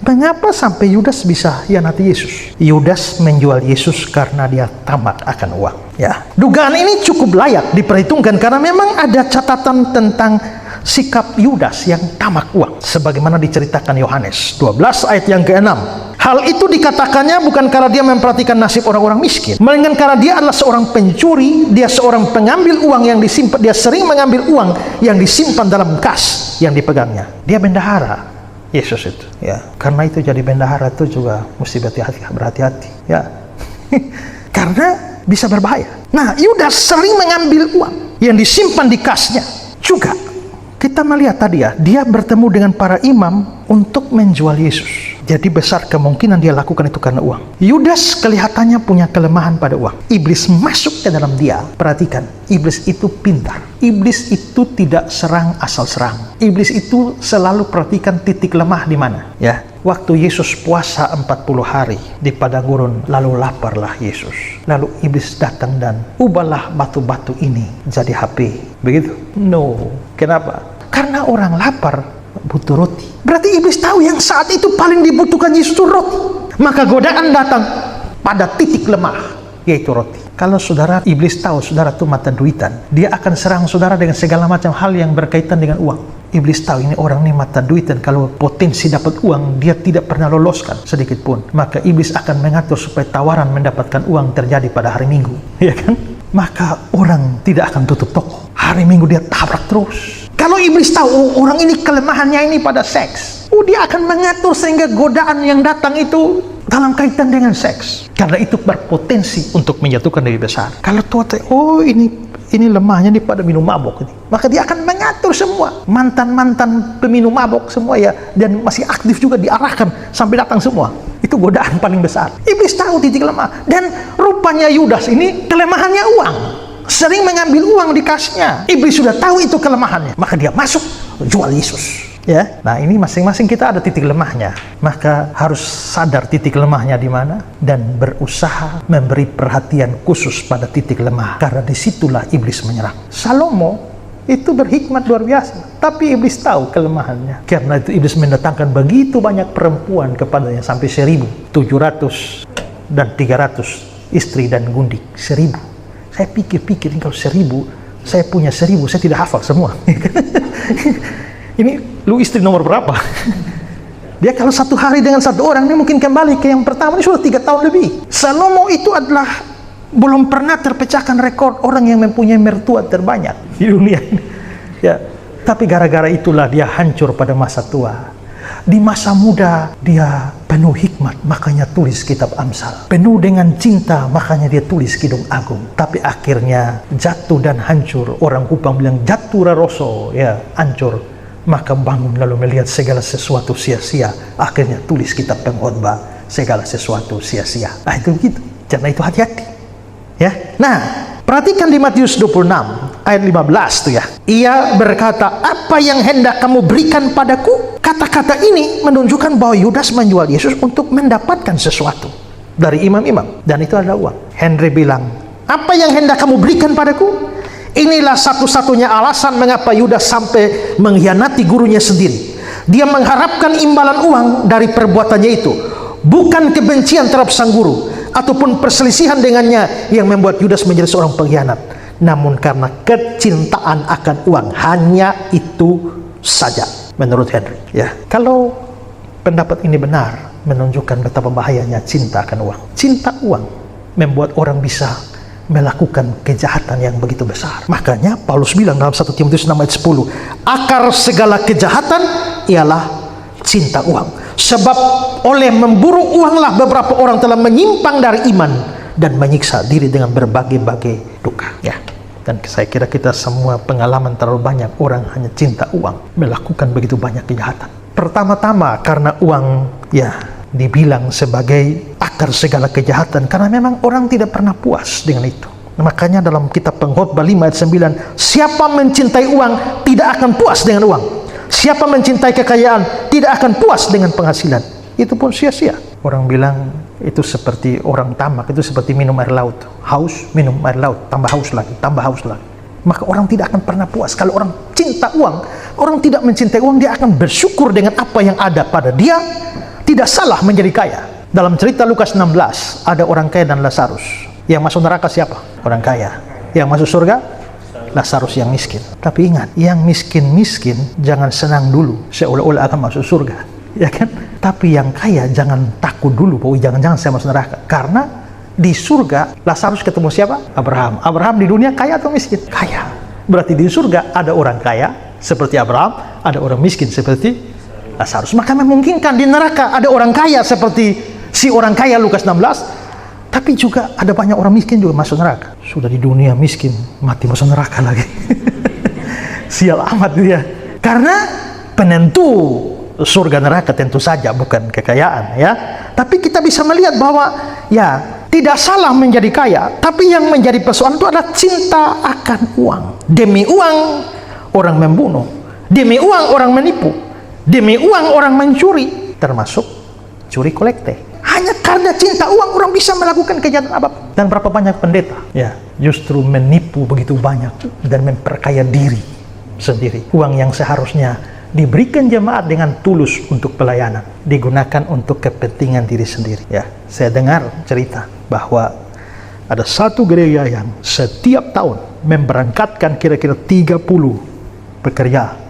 Mengapa sampai Yudas bisa hianati Yesus? Yudas menjual Yesus karena dia tamak akan uang. Ya, dugaan ini cukup layak diperhitungkan karena memang ada catatan tentang sikap Yudas yang tamak uang, sebagaimana diceritakan Yohanes 12 ayat yang ke-6. Hal itu dikatakannya bukan karena dia memperhatikan nasib orang-orang miskin, melainkan karena dia adalah seorang pencuri, dia seorang pengambil uang yang disimpan, dia sering mengambil uang yang disimpan dalam kas yang dipegangnya. Dia bendahara Yesus itu, ya. Karena itu jadi bendahara itu juga mesti berhati-hati, ya. Karena bisa berbahaya. Nah, Yudas sering mengambil uang yang disimpan di kasnya. Juga kita melihat tadi ya, dia bertemu dengan para imam untuk menjual Yesus. Jadi besar kemungkinan dia lakukan itu karena uang. Yudas kelihatannya punya kelemahan pada uang. Iblis masuk ke dalam dia. Perhatikan, iblis itu pintar. Iblis itu tidak serang asal serang. Iblis itu selalu perhatikan titik lemah di mana. Ya, waktu Yesus puasa 40 hari di padang gurun, lalu laparlah Yesus. Lalu iblis datang dan ubahlah batu-batu ini jadi HP. Begitu? No. Kenapa? Karena orang lapar butuh roti. Berarti iblis tahu yang saat itu paling dibutuhkan Yesus itu roti. Maka godaan datang pada titik lemah, yaitu roti. Kalau saudara, iblis tahu saudara itu mata duitan, dia akan serang saudara dengan segala macam hal yang berkaitan dengan uang. Iblis tahu ini orang ini mata duitan, kalau potensi dapat uang dia tidak pernah loloskan sedikit pun. Maka iblis akan mengatur supaya tawaran mendapatkan uang terjadi pada hari Minggu, ya kan? Maka orang tidak akan tutup toko. Hari Minggu dia tabrak terus. Kalau iblis tahu orang ini kelemahannya ini pada seks, dia akan mengatur sehingga godaan yang datang itu dalam kaitan dengan seks. Karena itu berpotensi untuk menjatuhkan lebih besar. Kalau Tuhan, ini lemahnya nih pada minum mabok ini, maka dia akan mengatur semua mantan peminum mabok semua ya, dan masih aktif juga diarahkan sampai datang semua. Itu godaan paling besar. Iblis tahu titik lemah, dan rupanya Yudas ini kelemahannya uang. Sering mengambil uang di kasnya. Iblis sudah tahu itu kelemahannya, maka dia masuk jual Yesus. Ya, nah ini masing-masing kita ada titik lemahnya. Maka harus sadar titik lemahnya di mana dan berusaha memberi perhatian khusus pada titik lemah. Karena disitulah iblis menyerang. Salomo itu berhikmat luar biasa, tapi iblis tahu kelemahannya. Karena itu iblis mendatangkan begitu banyak perempuan kepadanya sampai 1.700 dan 300 istri dan gundik. 1.000. Saya pikir kalau 1.000, saya punya 1.000, saya tidak hafal semua. Ini lu istri nomor berapa? Dia kalau satu hari dengan satu orang, dia mungkin kembali ke yang pertama, ini sudah 3 tahun lebih. Salomo itu adalah belum pernah terpecahkan rekor orang yang mempunyai mertua terbanyak di dunia ini. Ya, tapi gara-gara itulah dia hancur pada masa tua. Di masa muda dia penuh hikmat, makanya tulis kitab Amsal. Penuh dengan cinta, makanya dia tulis Kidung Agung. Tapi akhirnya jatuh dan hancur. Orang Kupang bilang jatuh raroso, ya, hancur. Maka bangun lalu melihat segala sesuatu sia-sia. Akhirnya tulis kitab Pengkhotbah, segala sesuatu sia-sia. Nah itu begitu. Karena itu hati-hati. Ya. Nah, perhatikan di Matius 26 ayat 15 tuh ya. Ia berkata, apa yang hendak kamu berikan padaku? Kata-kata ini menunjukkan bahwa Yudas menjual Yesus untuk mendapatkan sesuatu dari imam-imam, dan itu adalah uang. Henry bilang, apa yang hendak kamu berikan padaku? Inilah satu-satunya alasan mengapa Yudas sampai mengkhianati gurunya sendiri. Dia mengharapkan imbalan uang dari perbuatannya itu, bukan kebencian terhadap sang guru ataupun perselisihan dengannya yang membuat Yudas menjadi seorang pengkhianat, namun karena kecintaan akan uang. Hanya itu saja menurut Henry. Ya, kalau pendapat ini benar, menunjukkan betapa bahayanya cinta akan uang. Cinta uang membuat orang bisa melakukan kejahatan yang begitu besar. Makanya Paulus bilang dalam 1 Timotius 6 ayat 10, akar segala kejahatan ialah cinta uang. Sebab oleh memburu uanglah beberapa orang telah menyimpang dari iman dan menyiksa diri dengan berbagai-bagai duka. Ya. Dan saya kira kita semua pengalaman terlalu banyak orang hanya cinta uang, melakukan begitu banyak kejahatan. Pertama-tama karena uang ya dibilang sebagai akar segala kejahatan, karena memang orang tidak pernah puas dengan itu. Makanya dalam kitab Pengkhotbah 5 ayat 9, siapa mencintai uang tidak akan puas dengan uang. Siapa mencintai kekayaan tidak akan puas dengan penghasilan. Itu pun sia-sia. Orang bilang itu seperti orang tamak, itu seperti minum air laut. Haus, minum air laut, tambah haus lagi, tambah haus lagi. Maka orang tidak akan pernah puas. Kalau orang cinta uang, orang tidak mencintai uang, dia akan bersyukur dengan apa yang ada pada dia, tidak salah menjadi kaya. Dalam cerita Lukas 16, ada orang kaya dan Lazarus. Yang masuk neraka siapa? Orang kaya. Yang masuk surga? Lazarus yang miskin. Tapi ingat, yang miskin-miskin jangan senang dulu seolah-olah akan masuk surga, ya kan? Tapi yang kaya jangan takut dulu bahwa jangan-jangan saya masuk neraka. Karena di surga Lazarus ketemu siapa? Abraham. Abraham di dunia kaya atau miskin? Kaya. Berarti di surga ada orang kaya seperti Abraham, ada orang miskin seperti Lazarus. Maka memungkinkan di neraka ada orang kaya seperti si orang kaya Lukas 16, tapi juga ada banyak orang miskin juga masuk neraka. Sudah di dunia miskin, mati masuk neraka lagi. Sial amat dia. Karena penentu surga neraka tentu saja bukan kekayaan, ya. Tapi kita bisa melihat bahwa ya tidak salah menjadi kaya, tapi yang menjadi persoalan itu adalah cinta akan uang. Demi uang orang membunuh, demi uang orang menipu, demi uang orang mencuri, termasuk curi kolekte. Hanya karena cinta uang orang bisa melakukan kejahatan apapun. Dan berapa banyak pendeta ya justru menipu begitu banyak dan memperkaya diri sendiri. Uang yang seharusnya diberikan jemaat dengan tulus untuk pelayanan digunakan untuk kepentingan diri sendiri. Ya, saya dengar cerita bahwa ada satu gereja yang setiap tahun memberangkatkan kira-kira 30 pekerja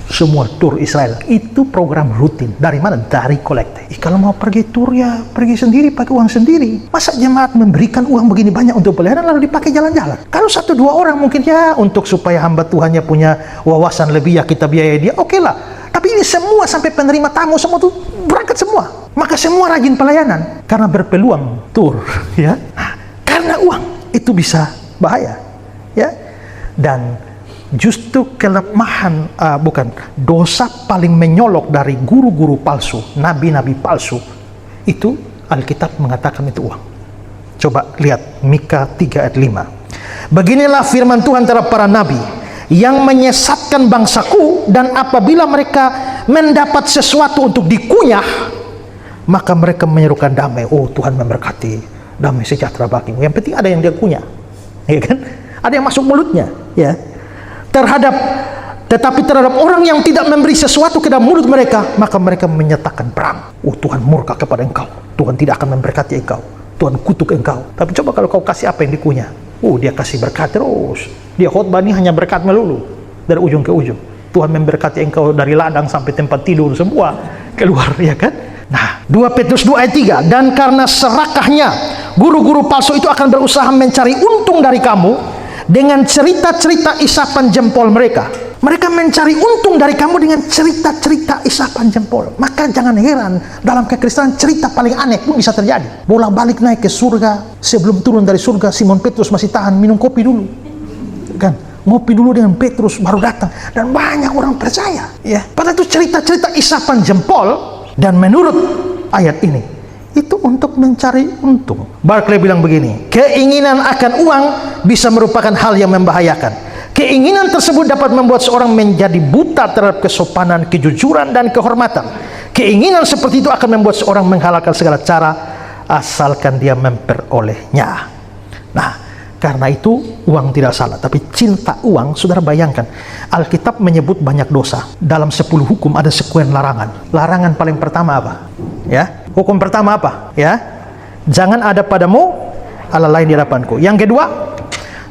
semua tur Israel. Itu program rutin. Dari mana? Dari kolekte. Kalau mau pergi tur ya pergi sendiri pakai uang sendiri. Masa jemaat memberikan uang begini banyak untuk pelayanan lalu dipakai jalan-jalan? Kalau 1-2 orang mungkin ya untuk supaya hamba Tuhannya punya wawasan lebih ya kita biayai dia, oke lah. Tapi ini semua sampai penerima tamu semua tuh berangkat semua. Maka semua rajin pelayanan karena berpeluang tur, ya. Nah, karena uang itu bisa bahaya, ya. Dan justru kelemahan dosa paling menyolok dari guru-guru palsu, nabi-nabi palsu itu Alkitab mengatakan itu uang. Coba lihat Mika 3 ayat 5. Beginilah firman Tuhan terhadap para nabi yang menyesatkan bangsaku, dan apabila mereka mendapat sesuatu untuk dikunyah, maka mereka menyerukan damai. Oh, Tuhan memberkati, damai sejahtera bagimu. Yang penting ada yang dia kunyah, ya kan? Ada yang masuk mulutnya, ya. Tetapi terhadap orang yang tidak memberi sesuatu ke dalam mulut mereka, maka mereka menyatakan perang. Oh, Tuhan murka kepada engkau, Tuhan tidak akan memberkati engkau, Tuhan kutuk engkau. Tapi coba kalau kau kasih apa yang dikunyah, oh dia kasih berkat terus. Dia khotbah ini hanya berkat melulu dari ujung ke ujung. Tuhan memberkati engkau dari ladang sampai tempat tidur semua keluar, ya kan? Nah, 2 Petrus 2 ayat 3, dan karena serakahnya guru-guru palsu itu akan berusaha mencari untung dari kamu dengan cerita-cerita isapan jempol mereka. Mereka mencari untung dari kamu dengan cerita-cerita isapan jempol. Maka jangan heran dalam kekristenan cerita paling aneh pun bisa terjadi. Bolak-balik naik ke surga, sebelum turun dari surga Simon Petrus masih tahan minum kopi dulu, kan? Ngopi dulu dengan Petrus baru datang, dan banyak orang percaya, ya. Padahal itu cerita-cerita isapan jempol, dan menurut ayat ini itu untuk mencari untung. Barclay bilang begini, keinginan akan uang bisa merupakan hal yang membahayakan. Keinginan tersebut dapat membuat seorang menjadi buta terhadap kesopanan, kejujuran, dan kehormatan. Keinginan seperti itu akan membuat seorang menghalalkan segala cara asalkan dia memperolehnya. Nah, karena itu uang tidak salah, tapi cinta uang, saudara bayangkan, Alkitab menyebut banyak dosa. Dalam 10 hukum ada sekian larangan. Larangan paling pertama apa? Ya, hukum pertama apa? Ya, jangan ada padamu Allah lain di hadapanku. Yang kedua,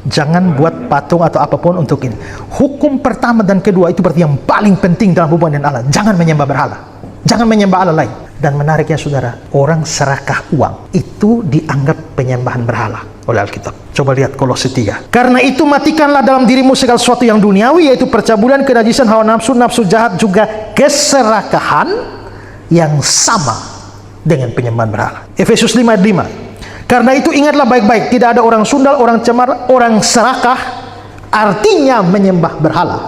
jangan buat patung atau apapun untuk ini. Hukum pertama dan kedua itu berarti yang paling penting dalam hubungan dengan Allah. Jangan menyembah berhala, jangan menyembah Allah lain. Dan menariknya saudara, orang serakah uang itu dianggap penyembahan berhala oleh Alkitab. Coba lihat Kolose 3. Karena itu matikanlah dalam dirimu segala sesuatu yang duniawi, yaitu percabulan, kenajisan, hawa nafsu, nafsu jahat, juga keserakahan yang sama dengan penyembahan berhala. Efesus 5 ayat 5. Karena itu ingatlah baik-baik, tidak ada orang sundal, orang cemar, orang serakah, artinya menyembah berhala.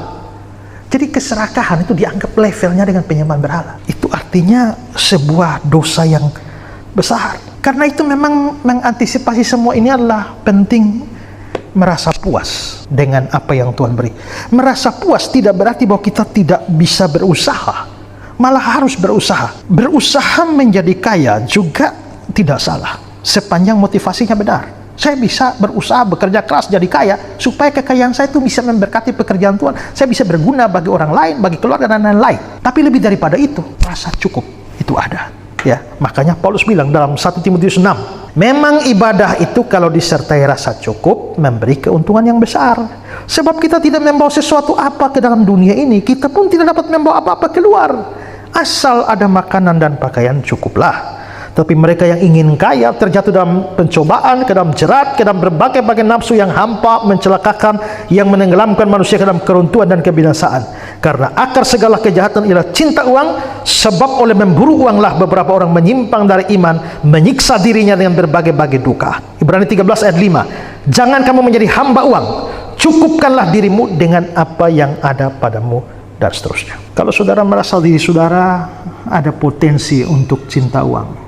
Jadi keserakahan itu dianggap levelnya dengan penyembahan berhala. Itu artinya sebuah dosa yang besar. Karena itu memang mengantisipasi semua ini adalah penting merasa puas dengan apa yang Tuhan beri. Merasa puas tidak berarti bahwa kita tidak bisa berusaha. Malah harus berusaha. Berusaha menjadi kaya juga tidak salah, sepanjang motivasinya benar. Saya bisa berusaha, bekerja keras jadi kaya, supaya kekayaan saya itu bisa memberkati pekerjaan Tuhan. Saya bisa berguna bagi orang lain, bagi keluarga dan lain-lain. Tapi lebih daripada itu, rasa cukup itu ada. Ya, makanya Paulus bilang dalam 1 Timotius 6, memang ibadah itu kalau disertai rasa cukup memberi keuntungan yang besar. Sebab kita tidak membawa sesuatu apa ke dalam dunia ini, kita pun tidak dapat membawa apa-apa keluar. Asal ada makanan dan pakaian cukuplah. Tapi mereka yang ingin kaya terjatuh dalam pencobaan, ke dalam jerat, ke dalam berbagai-bagai nafsu yang hampa, mencelakakan, yang menenggelamkan manusia ke dalam keruntuhan dan kebinasaan. Karena akar segala kejahatan ialah cinta uang, sebab oleh memburu uanglah beberapa orang menyimpang dari iman, menyiksa dirinya dengan berbagai-bagai duka. Ibrani 13 ayat 5. Jangan kamu menjadi hamba uang, cukupkanlah dirimu dengan apa yang ada padamu, dan seterusnya. Kalau saudara merasa diri saudara ada potensi untuk cinta uang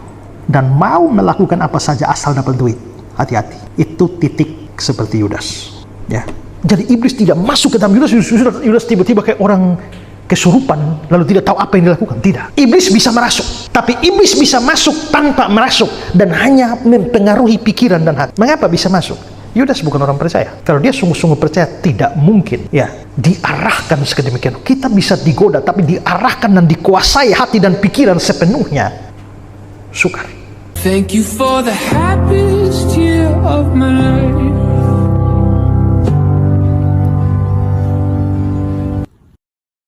dan mau melakukan apa saja asal dapat duit, hati-hati. Itu titik seperti Yudas. Ya. Jadi iblis tidak masuk ke dalam Yudas. Yudas tiba-tiba kayak orang kesurupan lalu tidak tahu apa yang dilakukan. Tidak. Iblis bisa merasuk, tapi iblis bisa masuk tanpa merasuk dan hanya mempengaruhi pikiran dan hati. Mengapa bisa masuk? Yudas bukan orang percaya. Kalau dia sungguh-sungguh percaya, tidak mungkin ya diarahkan sedemikian. Kita bisa digoda, tapi diarahkan dan dikuasai hati dan pikiran sepenuhnya. Sukar. Thank you for the happiest year of my life.